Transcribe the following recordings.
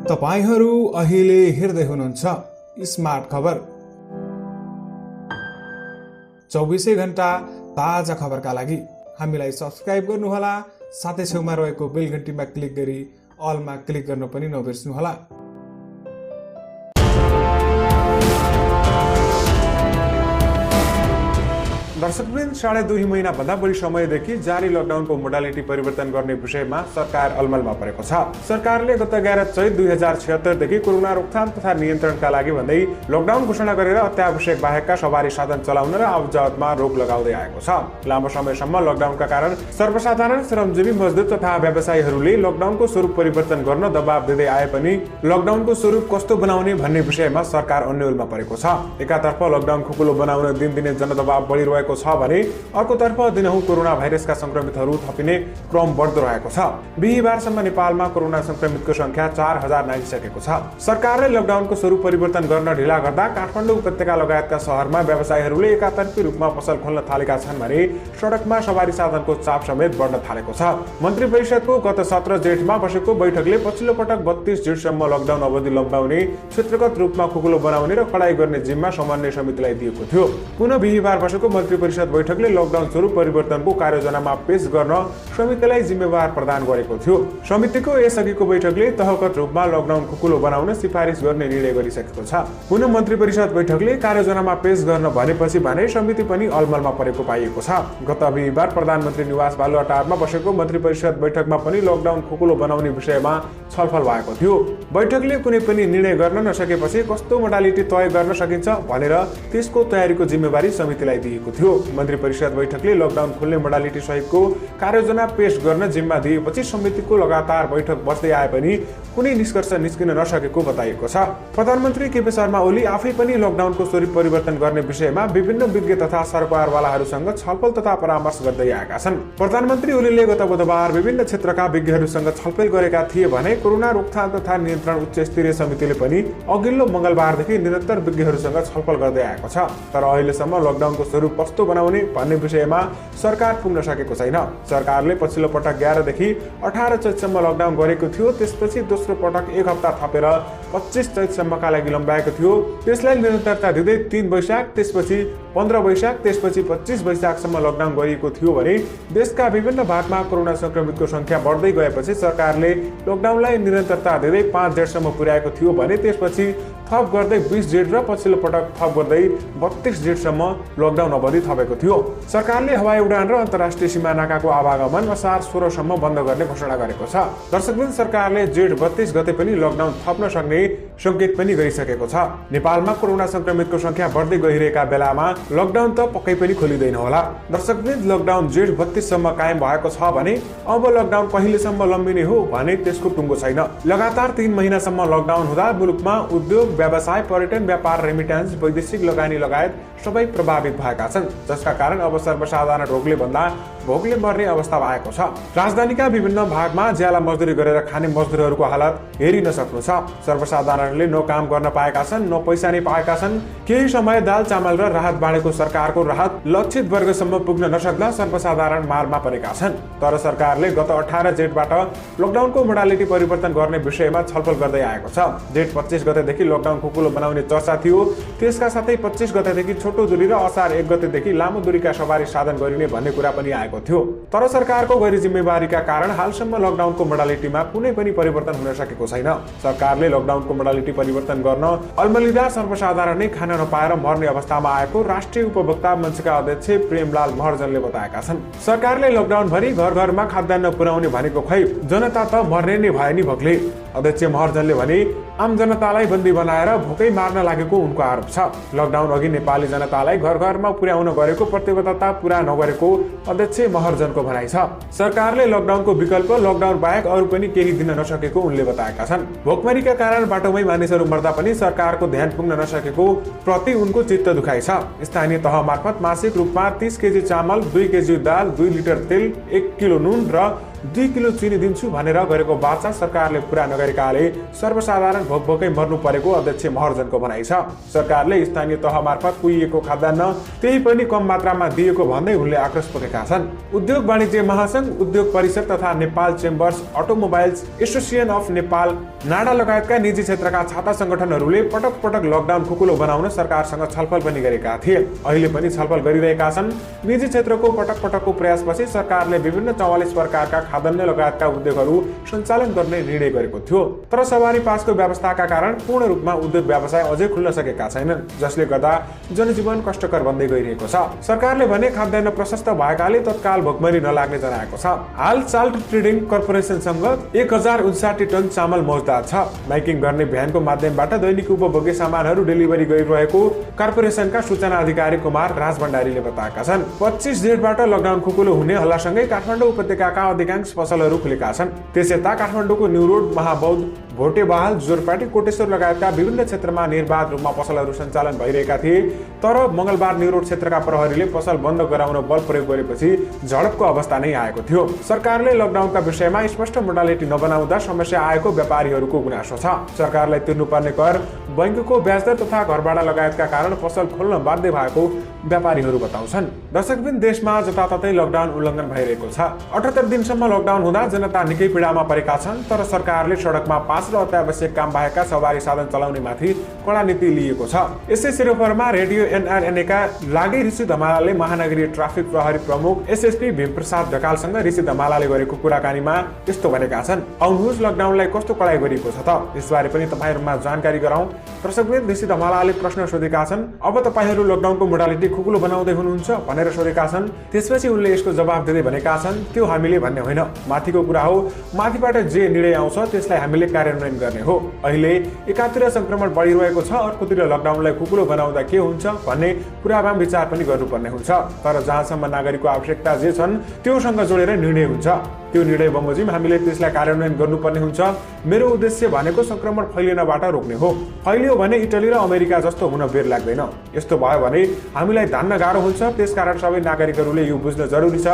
तपाईहरू अहिले हेर्दै हुनुहुन्छ स्मार्ट खबर। 24 घण्टा ताजा खबरका लागि हामीलाई सब्स्क्राइब गर्नुहोला, साथै छेउमा रहेको बेल घण्टीमा क्लिक गरी अलमा क्लिक गर्न पनि नबिर्सनुहोला। दर्शकवृन्द, 2.5 महिना भन्दा बढी समयदेखि जारी लकडाउनको मोडालिटी परिवर्तन गर्ने विषयमा सरकार अलमलमा परेको छ। सरकारले गत 11 चैत 2076 देखि कोरोना रोकथाम तथा नियन्त्रणका लागि भन्दै लकडाउन घोषणा गरेर अत्यावश्यक बाहेकका सवारी साधन चलाउन र आवाजावतमा रोक लगाउँदै आएको छ। लामो समयसम्म लकडाउनका कारण सर्वसाधारण श्रमजीवी मजदुर तथा व्यवसायीहरूले लकडाउनको स्वरूप परिवर्तन गर्न दबाब दिँदै आए पनि लकडाउनको स्वरूप कस्तो बनाउने भन्ने विषयमा सरकार अन्यलमा परेको छ। एकातर्फ लकडाउन खुकुलो बनाउन दिनदिनै जनदबाव बढिरहेको छ भने अर्कोतर्फ दिनहुँ कोरोना भाइरसका संक्रमितहरू थपिने क्रम बढ्दो रहेको छ। बिहीबारसम्म नेपालमा कोरोना संक्रमितको संख्या 4000 नाघिसकेको छ। सरकारले लकडाउनको स्वरूप परिवर्तन गर्न ढिला गर्दा काठमाडौँ उपत्यका लगायतका शहरमा व्यवसायीहरूले एकातर्फी रूपमा पसल खोल्न थालेका छन् भने सडकमा सवारी साधनको चाप समेत बढ्न थालेको छ। मन्त्री परिषदको गत 17 जेठमा बसेको बैठकले पछिल्लो पटक 32 जेठसम्म लकडाउन अवधि लम्बाउने, क्षेत्रगत रूपमा खुकुलो बनाउने र कडाई गर्ने जिम्मा समन्वय समितिलाई दिएको थियो। पुनः बिहीबार बसेको मन्त्री परिषद बैठकले लकडाउन स्वरूप परिवर्तनको कार्ययोजनामा पेश गर्न समितिलाई जिम्मेवार प्रदान गरेको थियो। समितिको यसअघिको बैठकले तहगत रूपमा लकडाउन खुकुलो बनाउन सिफारिस गर्ने निर्णय गरिसकेको छ। पुनः मन्त्री परिषद बैठकले कार्ययोजनामा पेश गर्न भनेपछि भने समिति पनि अलमलमा परेको पाइएको छ। गत बिहीबार प्रधानमन्त्री निवास बालुवाटारमा बसेको मन्त्री परिषद बैठकमा पनि लकडाउन खुकुलो बनाउने विषयमा छलफल भएको थियो। बैठकले कुनै पनि निर्णय गर्न नसकेपछि कस्तो मोडालिटी तय गर्न सकिन्छ भनेर त्यसको तयारीको जिम्मेवारी समितिलाई दिएको थियो। मन्त्री परिषद बैठकले लकडाउन खुल्ने मोडालिटी सहितको कार्ययोजना पेश गर्न जिम्मा दिएपछि समितिको लगातार बैठक बस्दै आए पनि कुनै निष्कर्ष निस्किन नसकेको बताइएको छ। प्रधानमन्त्री केपी शर्मा ओली आफै पनि लकडाउनको स्वरूप परिवर्तन गर्ने विषयमा विभिन्न विज्ञ तथा सरकारवालाहरूसँग छलफल तथा परामर्श गर्दै आएका छन्। प्रधानमन्त्री ओलीले गत बुधबार विभिन्न क्षेत्रका विज्ञहरूसँग छलफल गरेका थिए भने कोरोना रोकथाम तथा नियन्त्रण उच्च स्तरीय समितिले पनि अघिल्लो मंगलबारदेखि निरन्तर विज्ञहरूसँग छलफल गर्दै आएको छ। तर अहिलेसम्म लकडाउनको स्वरूप कस्तो बनाउने भन्ने विषयमा सरकार पुग्न सकेको छैन। सरकारले पछिल्लो पटक 11 देखि 18 चैतसम्म लकडाउन गरेको थियो। त्यसपछि दोस्रो पटक 1 हप्ता थपेर 25 चैतसम्मका लागि लम्बाएको थियो। त्यसलाई निरन्तरता दिँदै 3 वैशाख, त्यसपछि 15 वैशाख, त्यसपछि 25 वैशाखसम्म लकडाउन गरिएको थियो भने देशका विभिन्न भागमा कोरोना संक्रमितको संख्या बढ्दै गएपछि सरकारले लकडाउनलाई निरन्तरता दिँदै 5 जेठसम्म पुर्याएको थियो भने त्यसपछि थप गर्दै 20 जेठ र पछिल्लो पटक थप गर्दै 32 जेठसम्म लकडाउन अवधि थपेको थियो। सरकारले हवाई उडान र अन्तर्राष्ट्रिय सीमा नाकाको आवागमन असार 16 सम्म बन्द गर्ने घोषणा गरेको छ। दर्शकवृन्द, सरकारले जेठ 32 गते पनि लकडाउन थप्न सक्ने संकेत पनि गरिसकेको छ। नेपालमा कोरोना संक्रमितको संख्या बढ्दै गइरहेका बेलामा लकडाउन त पक्कै पनि खोलिँदैन होला। दर्शकवृन्द, लकडाउन जेठ 32 सम्म कायम भएको छ भने अब लकडाउन कहिलेसम्म लम्बिने हो भने त्यसको टुङ्गो छैन। लगातार 3 महिनासम्म लकडाउन हुँदा मुलुकमा उद्योग, व्यवसाय, पर्यटन, व्यापार, रेमिट्यान्स, वैदेशिक लगानी लगायत सबै प्रभावित भएका छन्, जसका कारण अब सर्वसाधारण रोगले भन्दा भोकले मर्ने अवस्था आएको छ। राजधानीका विभिन्न भागमा ज्याला मजदुरी गरेर खाने मजदुरहरूको हालत हेरिन सक्नु छ। सर्वसाधारणले न काम गर्न पाएका छन्, न पैसा नै पाएका छन्। केही समय दाल चामल र राहत बाँडेको सरकारको राहत लक्षित वर्गसम्म पुग्न नसक्दा सर्वसाधारण मारमा परेका छन्। तर सरकारले गत 18 जेठबाट लकडाउनको मोडालिटी परिवर्तन गर्ने विषयमा छलफल गर्दै आएको छ। जेठ 25 गतेदेखि लकडाउन खुकुलो बनाउने चर्चा थियो। त्यसका साथै 25 गतेदेखि छोटो दूरी र असार 1 गतेदेखि लामो दूरीका सवारी साधन गरिने भन्ने कुरा पनि आएको थियो। तर सरकारको गैर जिम्मेवारीका कारण हालसम्म लकडाउनको मोडालिटीमा कुनै पनि परिवर्तन हुन सकेको छैन। सरकारले लकडाउनको मोडालिटी परिवर्तन गर्न अलमलिँदा सर्वसाधारण नै खान नपाएर मर्ने अवस्थामा आएको राष्ट्रिय उपभोक्ता मञ्चका अध्यक्ष प्रेमलाल महर्जनले बताएका छन्। सरकारले लकडाउन भरि घर घरमा खाद्यान्न पुर्याउने भनेको खै, जनता त मर्ने नै भयो नि भोकले। अध्यक्ष महर्जनले भने आम जनतालाई बन्दी बनाएर भोकै मार्न लागेको उनको आरोप छ। लकडाउन अघि नेपाली जनतालाई घर घरमा पुर्याउन गरेको प्रतिबद्धता पूरा नगरेको अध्यक्ष महर्जनको भनाइ छ। सरकारले लकडाउनको विकल्प लकडाउन बाहेक अरू पनि केही दिन नसकेको उनले बताएका छन्। भोकमरीका कारण बाटोमै मानिसहरू मर्दा पनि सरकारको ध्यान पुग्न नसकेको प्रति उनको चित्त दुखाइ छ। स्थानीय तह मार्फत मासिक रूपमा 30 केजी चामल, 2 केजी दाल, 2 लिटर तेल, 1 किलो नुन र 2 किलो चिनी दिन्छु भनेर गरेको वाचा सरकारले पूरा नगरेकाले सर्वसाधारण भोकभोकै मर्नु परेको अध्यक्ष महर्जनको भनाइ छ। सरकारले स्थानीय तह मार्फत कुहिएको खाद्यान्न त्यही पनि कम मात्रामा दिएको भन्दै उनले आक्रोश पोखेका छन्। उद्योग वाणिज्य महासंघ, उद्योग परिषद तथा Nepal chambers, automobiles association of Nepal, NADA लगायतका निजी क्षेत्रका छाता संगठनहरूले पटक पटक लकडाउन खुकुलो बनाउन सरकारसँग छलफल पनि गरेका थिए। अहिले पनि छलफल गरिरहेका छन्। निजी क्षेत्रको पटक पटकको प्रयासपछि सरकारले विभिन्न 44 प्रकारका खाद्यान्न लगायतका उद्योगहरू सञ्चालन गर्ने निर्णय गरेको थियो। तर सवारी पासको व्यवस्थाका कारण पूर्ण रूपमा उद्योग व्यवसाय अझै खुल्न सकेका छैनन्, जसले गर्दा जनजीवन कष्टकर बन्दै गइरहेको छ। सरकारले भने खाद्यान्न प्रशस्त भएकाले तत्काल भोकमरी नलाग्ने जनाएको छ। हाल साल्ट ट्रेडिङ कर्पोरेसनसँग 1059 टन चामल मौजदार छ। माइकिङ गर्ने भ्यानको माध्यमबाट दैनिक उपभोग्य सामानहरू डेलिभरी गरिरहेको कर्पोरेसनका सूचना अधिकारी कुमार राज भण्डारीले बताएका छन्। 25 जेठबाट लकडाउन खुकुलो हुने हल्लासँगै काठमाडौँ उपत्यकाका अधिकांश पसलहरू खुलेका छन्। त्यसयता काठमाडौँको न्यू रोड, महाबौद्ध, भोटेबहाल, जोरपाटी, कोटेश्वर लगायतका विभिन्न क्षेत्रमा निर्बाध रूपमा पसलहरू सञ्चालन भइरहेका थिए। तर मंगलबार न्यू रोड क्षेत्रका प्रहरीले पसल बन्द गराउन बल प्रयोग गरेपछि झडपको अवस्था नै आएको थियो। सरकारले लकडाउनका विषयमा स्पष्ट मोडालिटी नबनाउँदा समस्या आएको व्यापारीहरूको गुनासो छ। सरकारलाई तिर्नुपर्ने कर, बैंकको ब्याजदर तथा घरभाडा लगायतका कारण पसल खोल्न बाध्य भएको व्यापारीहरू बताउँछन्। दर्शकबिन, देशमा जताततै लकडाउन उल्लङ्घन भइरहेको छ। 78 दिनसम्म लकडाउन हुँदा जनता निकै पीडामा परेका छन्। तर सरकारले सडकमा पास र अत्यावश्यक काम बाहेकका सवारी साधन चलाउने माथि कडा नीति लिएको छ। यसै सिरोफरमा रेडियो NRNA का लागि ऋषि धमालाले महानगरीय ट्राफिक प्रहरी प्रमुख SSP भीमप्रसाद ढकालसँग ऋषि धमालाले गरेको कुराकानीमा यस्तो भनेका छन्। आउनुहोस्, लकडाउनलाई कस्तो कडाइ गरिएको छ त, यसबारे पनि तपाईहरुमा जानकारी गराउँ। दर्शकवृन्द, ऋषि धमालाले प्रश्न सोधेका छन्। अब तपाईहरु लकडाउनको मोडालिटी खुकुलो बनाउँदै हुनुहुन्छ भनेर सोधेका छन्। त्यसपछि उनले यसको जवाफ दिँदै भनेका छन्, त्यो हामीले भन्ने होइन, माथिको कुरा हो। माथिबाट जे निर्णय आउँछ त्यसलाई हामीले कार्यान्वयन गर्ने हो। अहिले एकातिर संक्रमण बढिरहेको छ, अर्कोतिर लकडाउनलाई खुकुलो बनाउँदा के हुन्छ भन्ने कुरामा विचार पनि गर्नुपर्ने हुन्छ। तर जहाँसम्म नागरिकको आवश्यकता जे छन् त्योसँग जोडेर निर्णय हुन्छ। त्यो निर्णय बमोजिम हामीले त्यसलाई कार्यान्वयन गर्नुपर्ने हुन्छ। मेरो उद्देश्य भनेको संक्रमण फैलिनबाट रोक्ने हो। फैलियो भने इटली र अमेरिका जस्तो हुन बेर लाग्दैन। यस्तो भयो भने हामीलाई धान्न गाह्रो हुन्छ। त्यसकारण सबै नागरिकहरूले यो बुझ्न जरुरी छ,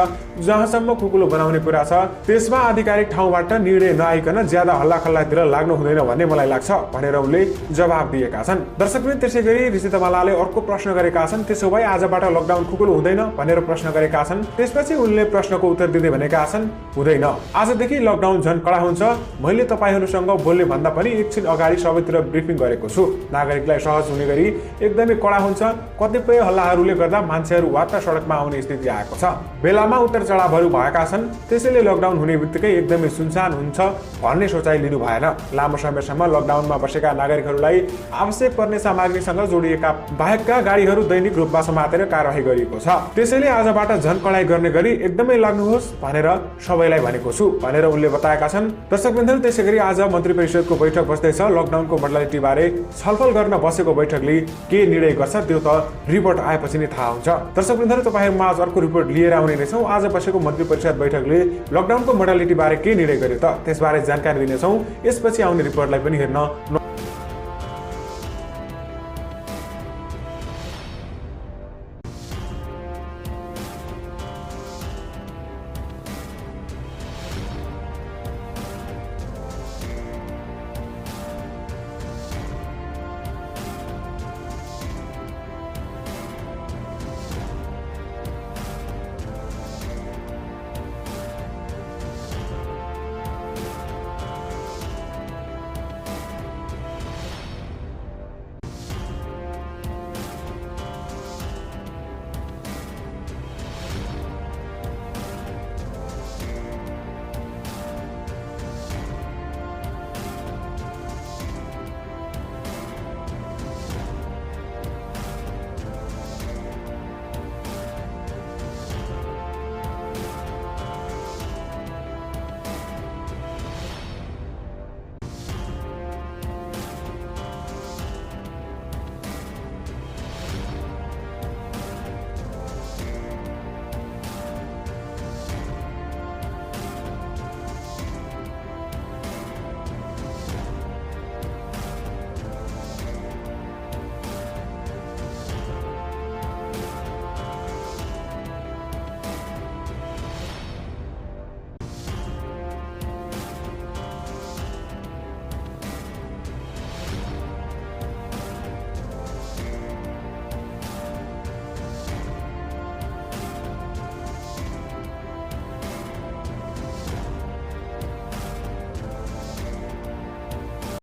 जहाँसम्म खुकुलो बनाउने कुरा छ त्यसमा आधिकारिक ठाउँबाट निर्णय नआइकन ज्यादा हल्लाखल्लातिर लाग्नु हुँदैन भन्ने मलाई लाग्छ भनेर उनले जवाफ दिएका छन्। दर्शकवृन्द, त्यसैगरी ऋषि धमालाले अर्को प्रश्न गरेका छन्। त्यसो भए आजबाट लकडाउन खुकुलो हुँदैन भनेर प्रश्न गरेका छन्। त्यसपछि उनले प्रश्नको उत्तर दिँदै भनेका छन्, हुँदैन। आजदेखि लकडाउन झन् कडा हुन्छ। मैले तपाईहरुसँग बोल्ने भन्दा पनि एकछिन अगाडि सबैतिर ब्रिफिङ गरेको छु। नागरिकलाई सहज हुने गरी एकदमै कडा हुन्छ। कतिपय हल्लाहरूले गर्दा मान्छेहरू वात्ता सडकमा आउने स्थिति आएको छ। बेलामा उतार चढावहरू भएका छन्। त्यसैले लकडाउन हुने बित्तिकै एकदमै सुनसान हुन्छ भन्ने सोचाइ लिनु भएन। लामो समयसम्म लकडाउनमा बसेका नागरिकहरूलाई आवश्यक पर्ने सामग्रीसँग जोडिएका बाहेकका गाडीहरू दैनिक रूपमा समातेर कारबाही गरिएको छ। त्यसैले आजबाट झन् कडाइ गर्ने गरी एकदमै लाग्नुहोस् भनेर सबैलाई भनेको छु भनेर उनले बताएका छन्। दर्शकवृन्दहरू, त्यसैगरी आज मन्त्री परिषदको बैठक बस्दैछ। लकडाउनको मोडालिटी बारे छलफल गर्न बसेको बैठकले के निर्णय गर्छ त्यो त रिपोर्ट आएपछि नै थाहा हुन्छ। दर्शकवृन्दहरू, तपाईहरुमा आज अर्को रिपोर्ट लिएर आउने रहेछौँ। आज बसेको मन्त्री परिषद बैठकले लकडाउनको मोडालिटी बारे के निर्णय गर्यो त त्यसबारे जानकारी दिनेछौँ। यसपछि आउने रिपोर्टलाई पनि हेर्न